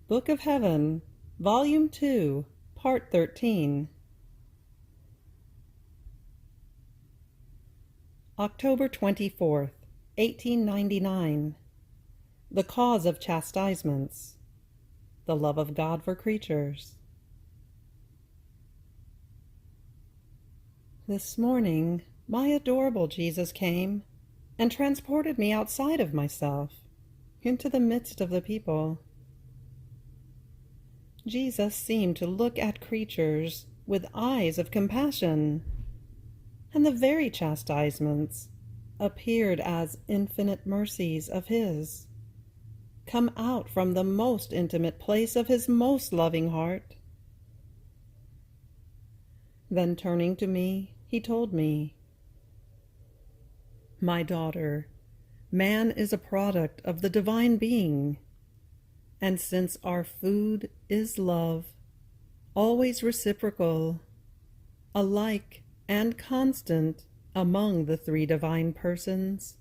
Book of Heaven, Volume 2, Part 13. October 24th, 1899. The Cause of Chastisements. The Love of God for Creatures. This morning, my adorable Jesus came and transported me outside of myself, into the midst of the people. Jesus seemed to look at creatures with eyes of compassion, and the very chastisements appeared as infinite mercies of his, come out from the most intimate place of his most loving heart. Then turning to me, he told me, "My daughter, man is a product of the divine being, and since our food is love, always reciprocal, alike and constant among the three divine persons,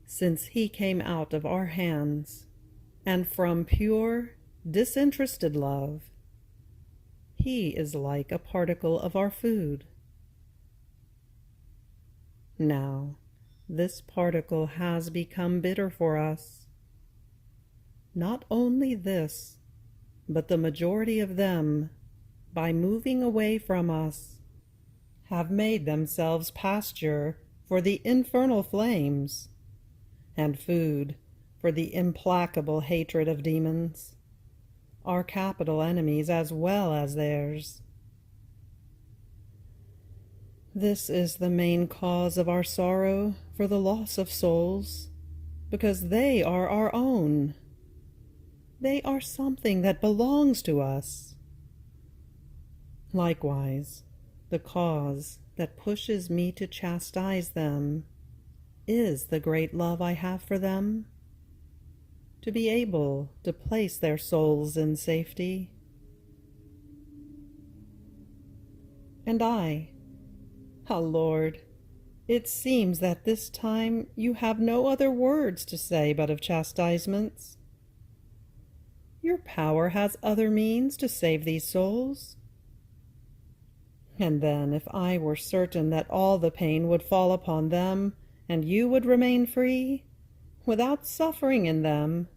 since he came out of our hands, and from pure, disinterested love, he is like a particle of our food. Now, this particle has become bitter for us. Not only this, but the majority of them, by moving away from us, have made themselves pasture for the infernal flames, and food for the implacable hatred of demons, our capital enemies as well as theirs. This is the main cause of our sorrow for the loss of souls, because they are our own. They are something that belongs to us. Likewise, the cause that pushes me to chastise them is the great love I have for them, to be able to place their souls in safety. And Lord, it seems that this time you have no other words to say but of chastisements. Your power has other means to save these souls. And then, if I were certain that all the pain would fall upon them, and you would remain free, without suffering in them,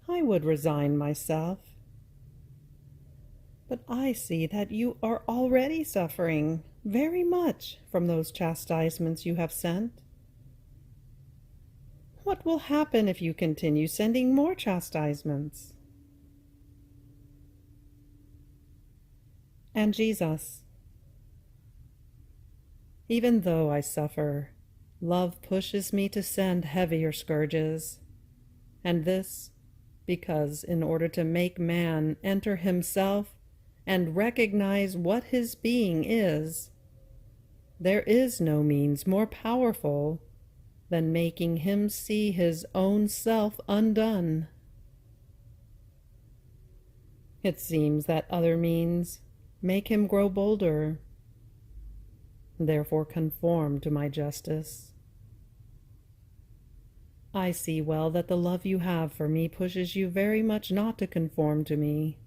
I would resign myself. But I see that you are already suffering very much from those chastisements you have sent. What will happen if you continue sending more chastisements?" And Jesus: "Even though I suffer, love pushes me to send heavier scourges, and this because in order to make man enter himself and recognize what his being is, there is no means more powerful than making him see his own self undone. It seems that other means make him grow bolder. Therefore conform to my justice. I see well that the love you have for me pushes you very much not to conform to me,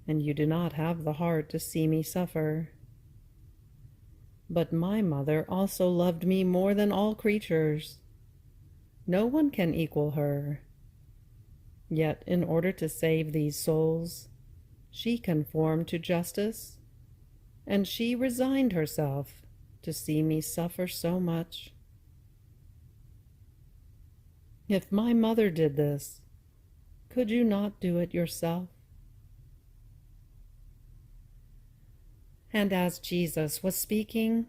and you do not have the heart to see me suffer. But my mother also loved me more than all creatures. No one can equal her. Yet in order to save these souls, she conformed to justice, and she resigned herself to see me suffer so much. If my mother did this, could you not do it yourself?" And as Jesus was speaking,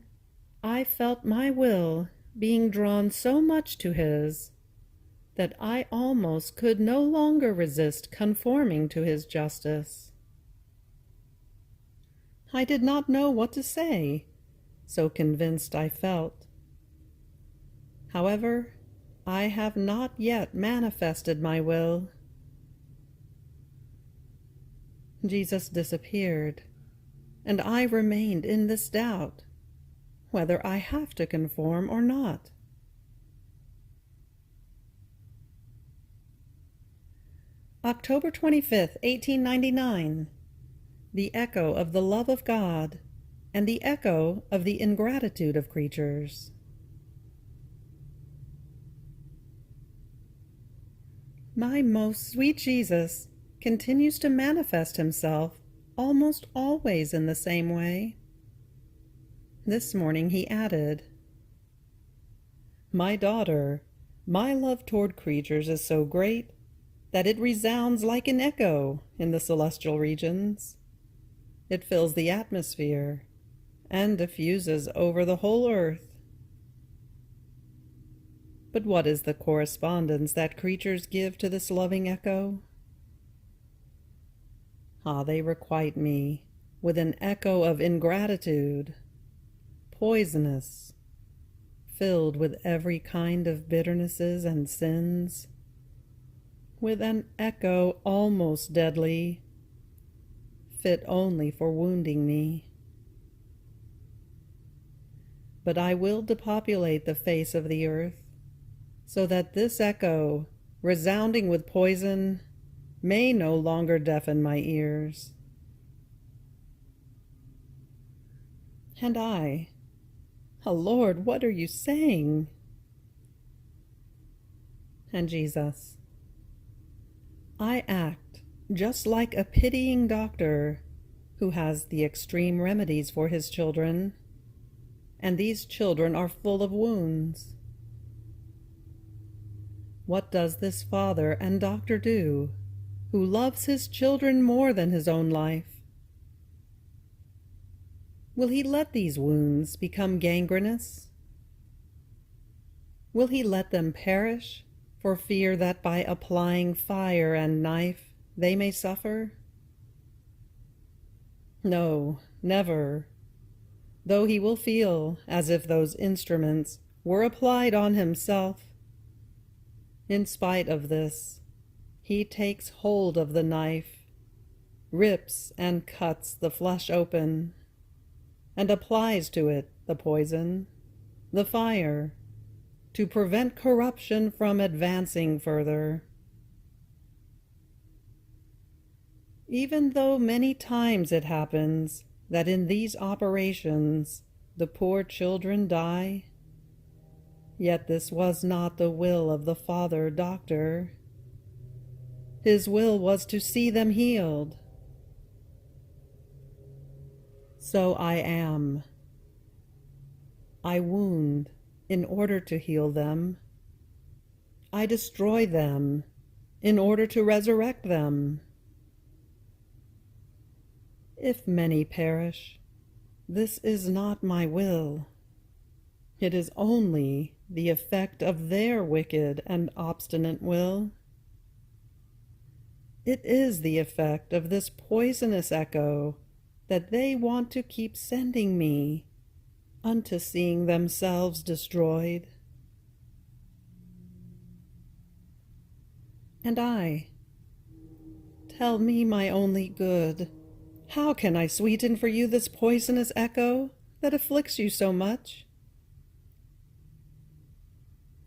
I felt my will being drawn so much to his that I almost could no longer resist conforming to his justice. I did not know what to say, so convinced I felt. However, I have not yet manifested my will. Jesus disappeared, and I remained in this doubt, whether I have to conform or not. October 25th, 1899. The echo of the love of God and the echo of the ingratitude of creatures. My most sweet Jesus continues to manifest himself almost always in the same way. This morning he added, "My daughter, my love toward creatures is so great that it resounds like an echo in the celestial regions. It fills the atmosphere and diffuses over the whole earth." But what is the correspondence that creatures give to this loving echo? They requite me with an echo of ingratitude, poisonous, filled with every kind of bitternesses and sins, with an echo almost deadly, fit only for wounding me. But I will depopulate the face of the earth, so that this echo, resounding with poison, may no longer deafen my ears. And I, "Oh Lord, what are you saying?" And Jesus, "I act just like a pitying doctor who has the extreme remedies for his children, and these children are full of wounds. What does this father and doctor do, who loves his children more than his own life? Will he let these wounds become gangrenous? Will he let them perish for fear that by applying fire and knife they may suffer? No, never, though he will feel as if those instruments were applied on himself. In spite of this, he takes hold of the knife, rips and cuts the flesh open, and applies to it the poison, the fire, to prevent corruption from advancing further. Even though many times it happens that in these operations the poor children die, yet this was not the will of the father doctor. His will was to see them healed. So I am. I wound in order to heal them. I destroy them in order to resurrect them. If many perish, this is not my will. It is only the effect of their wicked and obstinate will. It is the effect of this poisonous echo that they want to keep sending me unto seeing themselves destroyed. And I, tell me, my only good, how can I sweeten for you this poisonous echo that afflicts you so much?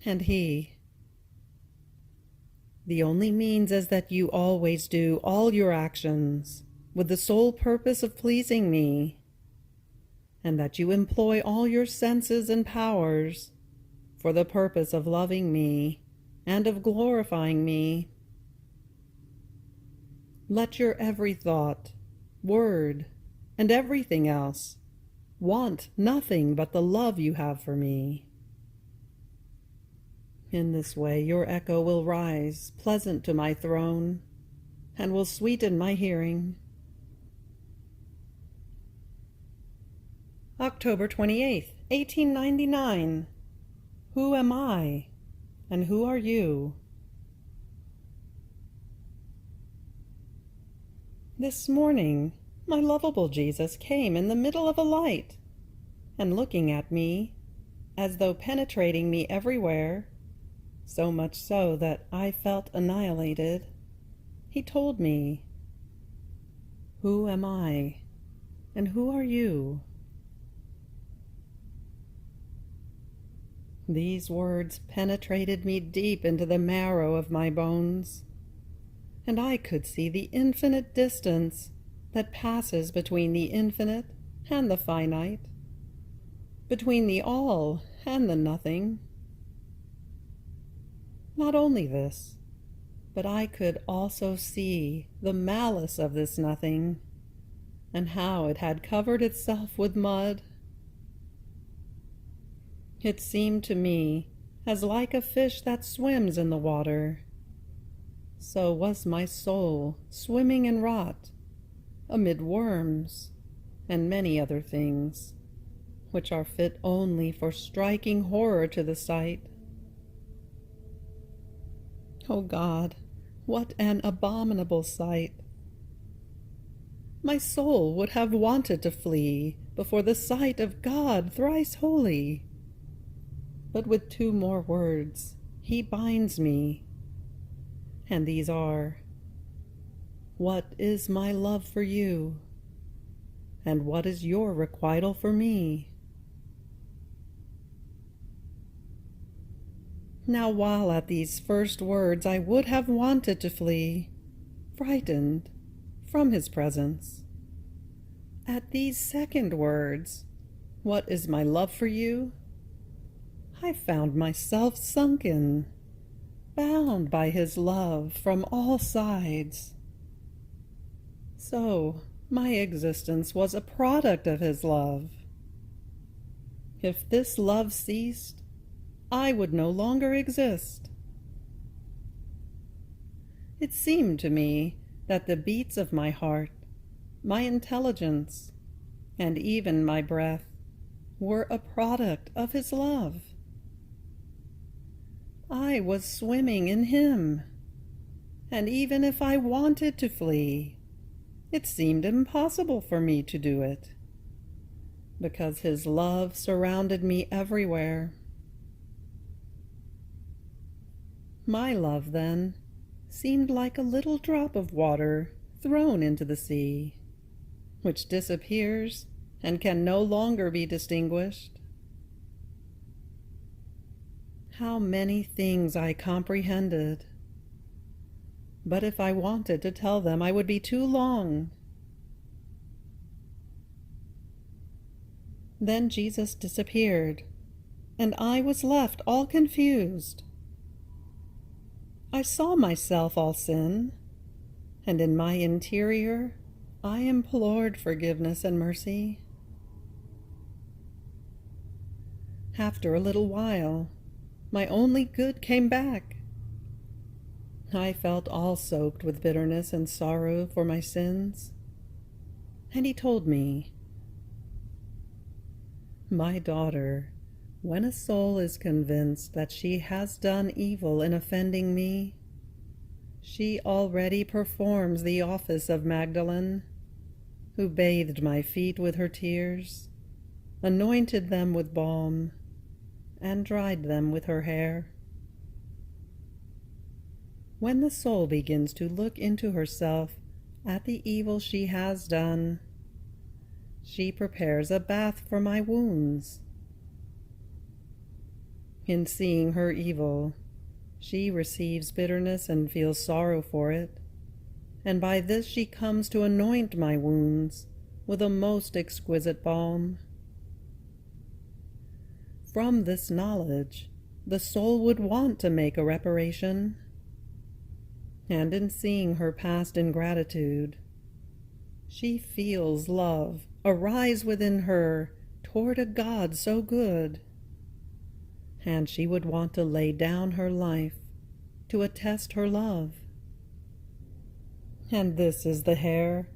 And he, the only means is that you always do all your actions with the sole purpose of pleasing me, and that you employ all your senses and powers for the purpose of loving me and of glorifying me. Let your every thought, word, and everything else want nothing but the love you have for me. In this way your echo will rise pleasant to my throne, and will sweeten my hearing. October 28th, 1899. Who am I, and who are you? This morning, my lovable Jesus came in the middle of a light, and looking at me, as though penetrating me everywhere, so much so that I felt annihilated, he told me, "Who am I, and who are you?" These words penetrated me deep into the marrow of my bones. and I could see the infinite distance that passes between the infinite and the finite, between the all and the nothing. Not only this, but I could also see the malice of this nothing, and how it had covered itself with mud. It seemed to me as like a fish that swims in the water. So was my soul swimming in rot, amid worms and many other things, which are fit only for striking horror to the sight. O God, what an abominable sight! My soul would have wanted to flee before the sight of God thrice holy. But with 2 more words he binds me, and these are, "What is my love for you? And what is your requital for me?" Now, while at these first words I would have wanted to flee, frightened, from his presence, at these second words, "What is my love for you?" I found myself sunken, bound by his love from all sides. So my existence was a product of his love. If this love ceased, I would no longer exist. It seemed to me that the beats of my heart, my intelligence, and even my breath were a product of his love. I was swimming in him, and even if I wanted to flee, it seemed impossible for me to do it, because his love surrounded me everywhere. My love, then, seemed like a little drop of water thrown into the sea, which disappears and can no longer be distinguished. How many things I comprehended! But if I wanted to tell them, I would be too long. Then Jesus disappeared, and I was left all confused. I saw myself all sin, and in my interior I implored forgiveness and mercy. After a little while, my only good came back. I felt all soaked with bitterness and sorrow for my sins, and he told me, "My daughter, when a soul is convinced that she has done evil in offending me, she already performs the office of Magdalene, who bathed my feet with her tears, anointed them with balm, and dried them with her hair." When the soul begins to look into herself at the evil she has done, she prepares a bath for my wounds. In seeing her evil, she receives bitterness and feels sorrow for it, and by this she comes to anoint my wounds with a most exquisite balm. From this knowledge, the soul would want to make a reparation, and in seeing her past ingratitude, she feels love arise within her toward a God so good, and she would want to lay down her life to attest her love. And this is the hair,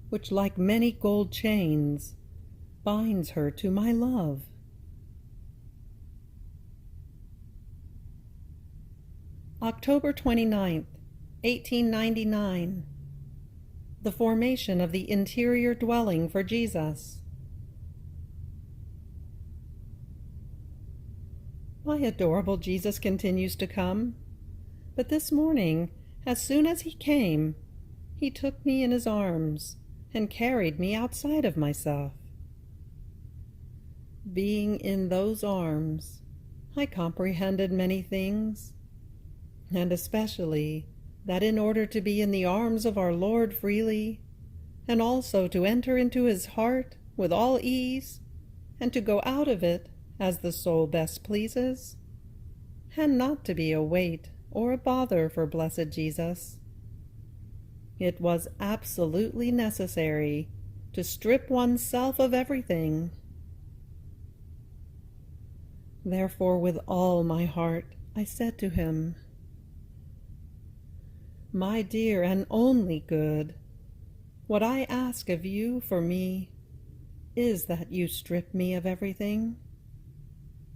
which like many gold chains binds her to my love. October 29th, 1899. The formation of the interior dwelling for Jesus. My adorable Jesus continues to come, but this morning, as soon as he came, he took me in his arms and carried me outside of myself. Being in those arms, I comprehended many things, and especially that in order to be in the arms of our Lord freely, and also to enter into his heart with all ease, and to go out of it as the soul best pleases, and not to be a weight or a bother for blessed Jesus, it was absolutely necessary to strip oneself of everything. Therefore, with all my heart, I said to him, "My dear and only good, what I ask of you for me is that you strip me of everything,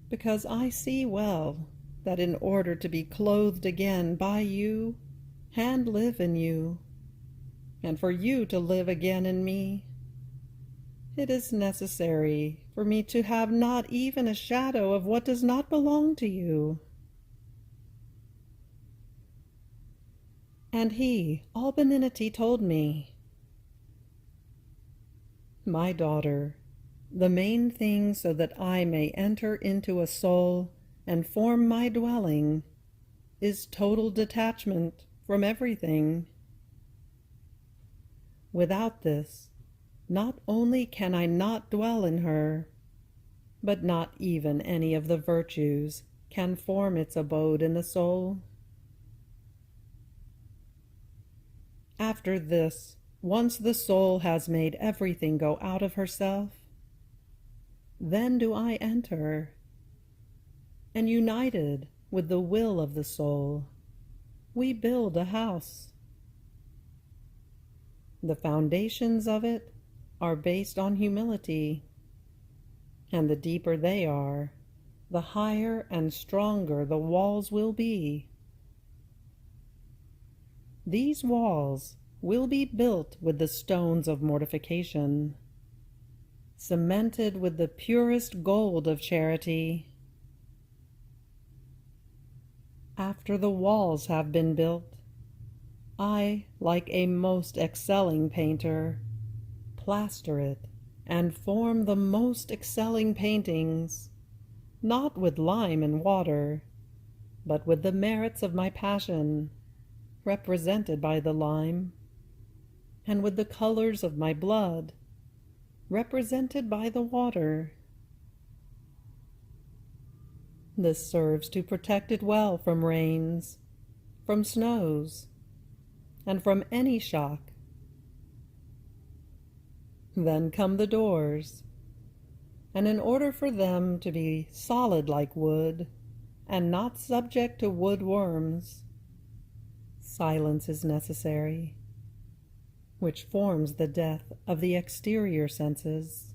because I see well that in order to be clothed again by you and live in you, and for you to live again in me, it is necessary for me to have not even a shadow of what does not belong to you." And he, all benignity, told me, "My daughter, the main thing so that I may enter into a soul and form my dwelling is total detachment from everything. Without this, not only can I not dwell in her, but not even any of the virtues can form its abode in the soul. After this, once the soul has made everything go out of herself, then do I enter, and united with the will of the soul, we build a house. The foundations of it are based on humility, and the deeper they are, the higher and stronger the walls will be. These walls will be built with the stones of mortification, cemented with the purest gold of charity. After the walls have been built, I, like a most excelling painter, plaster it and form the most excelling paintings, not with lime and water, but with the merits of my passion, represented by the lime, and with the colors of my blood, represented by the water. This serves to protect it well from rains, from snows, and from any shock. Then come the doors, and in order for them to be solid like wood, and not subject to wood worms, silence is necessary, which forms the death of the exterior senses.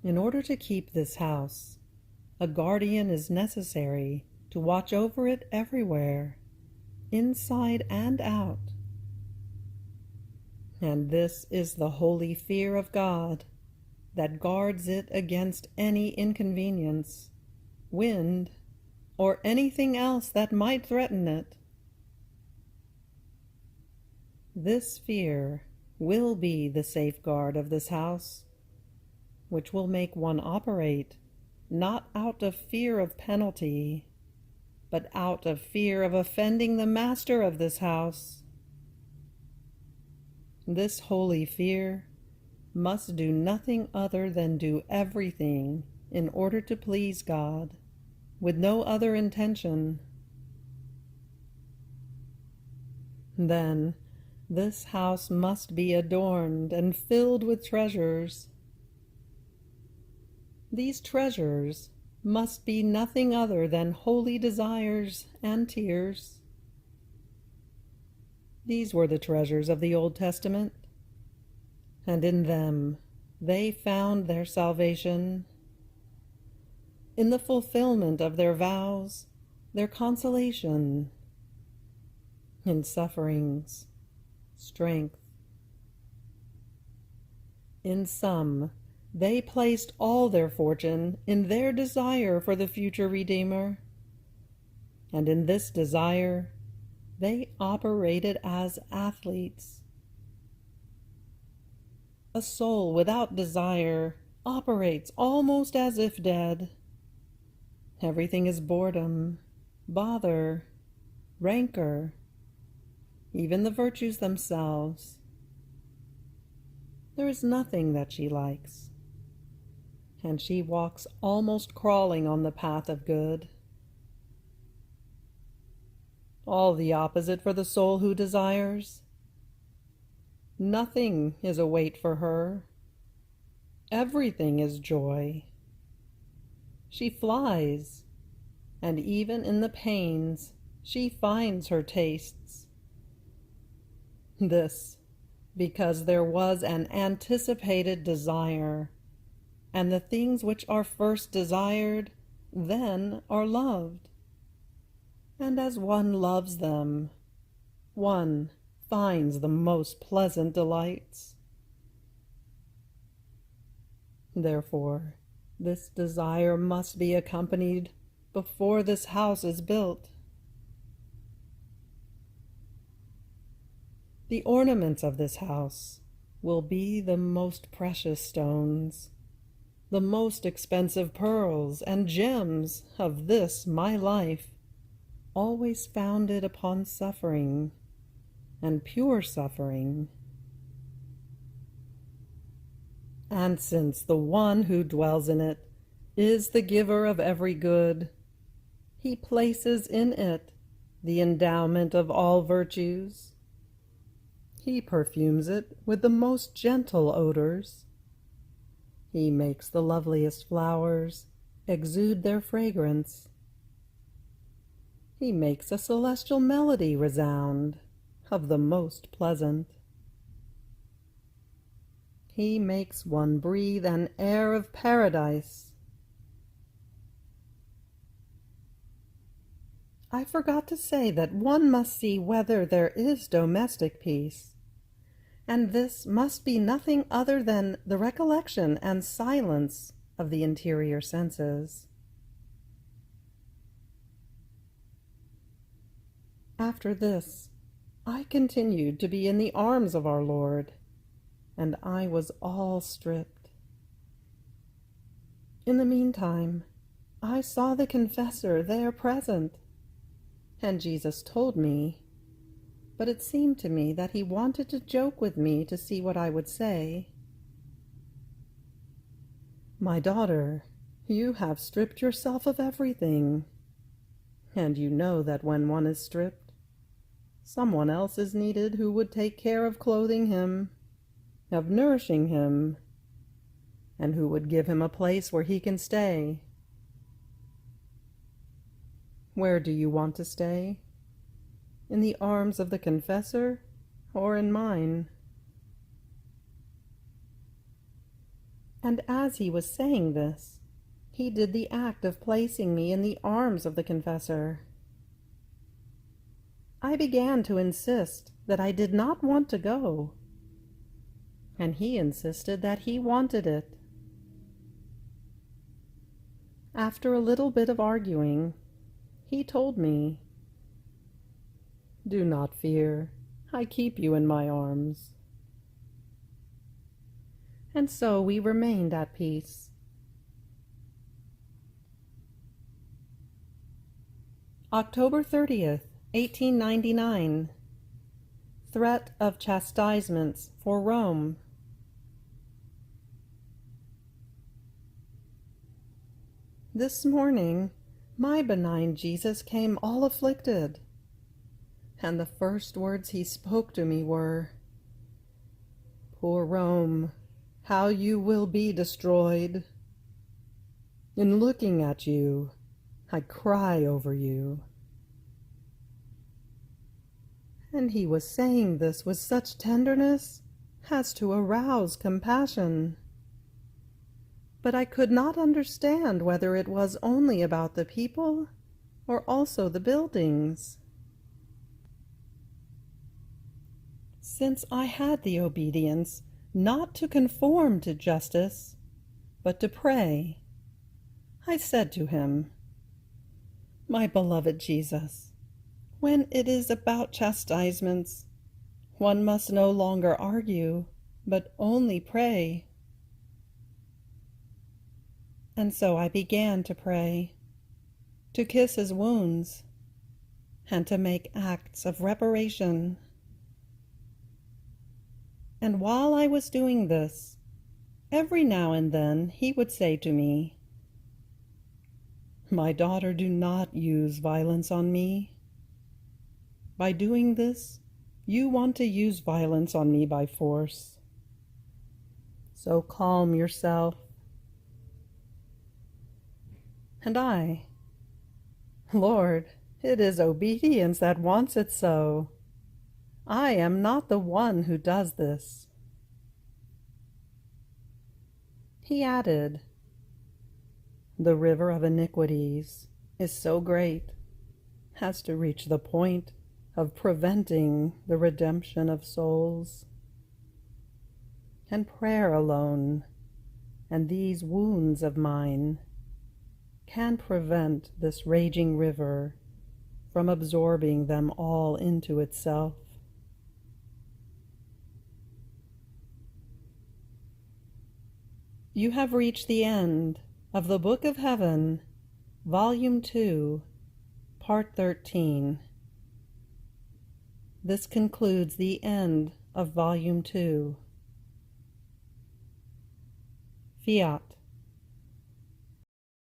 In order to keep this house, a guardian is necessary to watch over it everywhere, inside and out. And this is the holy fear of God that guards it against any inconvenience, wind, or anything else that might threaten it. This fear will be the safeguard of this house, which will make one operate not out of fear of penalty, but out of fear of offending the master of this house. This holy fear must do nothing other than do everything in order to please God, with no other intention. Then this house must be adorned and filled with treasures. These treasures must be nothing other than holy desires and tears. These were the treasures of the Old Testament, and in them they found their salvation. In the fulfillment of their vows, their consolation. In sufferings, strength. In sum, they placed all their fortune in their desire for the future Redeemer, and in this desire they operated as athletes. A soul without desire operates almost as if dead. Everything is boredom, bother, rancor, even the virtues themselves. There is nothing that she likes, and she walks almost crawling on the path of good. All the opposite for the soul who desires. Nothing is a weight for her. Everything is joy. She flies, and even in the pains she finds her tastes. This because there was an anticipated desire, and the things which are first desired then are loved. And as one loves them, one finds the most pleasant delights. Therefore, this desire must be accompanied before this house is built. The ornaments of this house will be the most precious stones, the most expensive pearls and gems of this my life, always founded upon suffering and pure suffering. And since the one who dwells in it is the giver of every good, he places in it the endowment of all virtues. He perfumes it with the most gentle odors. He makes the loveliest flowers exude their fragrance. He makes a celestial melody resound of the most pleasant. He makes one breathe an air of paradise. I forgot to say that one must see whether there is domestic peace, and this must be nothing other than the recollection and silence of the interior senses. After this, I continued to be in the arms of our Lord, and I was all stripped. In the meantime, I saw the confessor there present, and Jesus told me, but it seemed to me that he wanted to joke with me to see what I would say. "My daughter, you have stripped yourself of everything, and you know that when one is stripped, someone else is needed who would take care of clothing him, of nourishing him, and who would give him a place where he can stay. Where do you want to stay? In the arms of the confessor or in mine?" And as he was saying this, he did the act of placing me in the arms of the confessor. I began to insist that I did not want to go, and he insisted that he wanted it. After a little bit of arguing, he told me, "Do not fear, I keep you in my arms." And so we remained at peace. October 30th, 1899. Threat of chastisements for Rome. This morning, my benign Jesus came all afflicted, and the first words he spoke to me were, "Poor Rome, how you will be destroyed. In looking at you, I cry over you." And he was saying this with such tenderness as to arouse compassion. But I could not understand whether it was only about the people or also the buildings. Since I had the obedience not to conform to justice, but to pray, I said to him, "My beloved Jesus, when it is about chastisements, one must no longer argue, but only pray." And so I began to pray, to kiss his wounds, and to make acts of reparation. And while I was doing this, every now and then he would say to me, "My daughter, do not use violence on me. By doing this, you want to use violence on me by force. So calm yourself." And I, "Lord, it is obedience that wants it so. I am not the one who does this." He added, "The river of iniquities is so great as to reach the point of preventing the redemption of souls. And prayer alone, and these wounds of mine, can prevent this raging river from absorbing them all into itself." You have reached the end of the Book of Heaven, Volume 2, Part 13. This concludes the end of Volume 2. Fiat.